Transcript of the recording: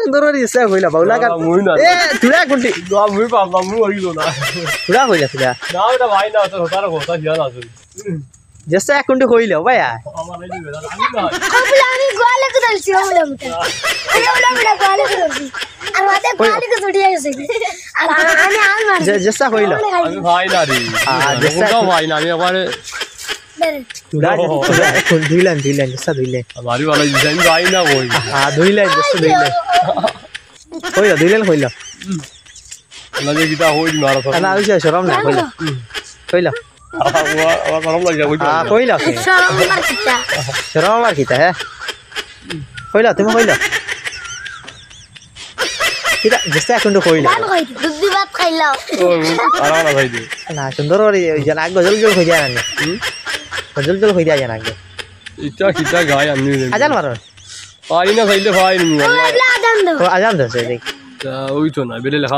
সুন্দর ইচ্ছা কইলা বাউলা কাট এ তুরা কোনটি মুই পাবলা মুই হইলো না তুরা কইলা তুরা না এটা ভাই না তো তার কথা জিয়া আছে জেসা এক কোনটি কইলা ভাইয়া আমার এই দিবে আমি না কবলা আমি গোয়ালে কো দলছি ওলা মুটা আমি ওলা মুটা গোয়ালে কো দলছি আর মাতে গোয়ালে কো ছড়িয়ে গেছে আর আমি আল মার জেসা কইলা আমি ভাই না রে জেসা ভাই না আমি একবারে তুরা কোন দুইলান জেসা দুইলান আমারই ভালো ডিজাইন ভাই না কই দুইলান জেসা দুইলান কইলা দুইলান কইলা না যে গিটা হই মারা তো না হইছে শরম না কইলা কইলা আমার গরম লাগে কই কইলা শরম মার কিতা হ্যাঁ কইলা তুমি কইলা কিতা জেসা কোনটি কইলা দুধ দি ভাত খাইলাও আরাম না ভাই দি না সুন্দর করে জানা আগ গজল জল হই যায় না গজল জল হই যায় জানা আগে ইটা কিটা গায় আমি আজান মারো পারি না খাইলে ভাই নি আজান দাও আজান দছে দেখ ওই তো না বেলে লেখা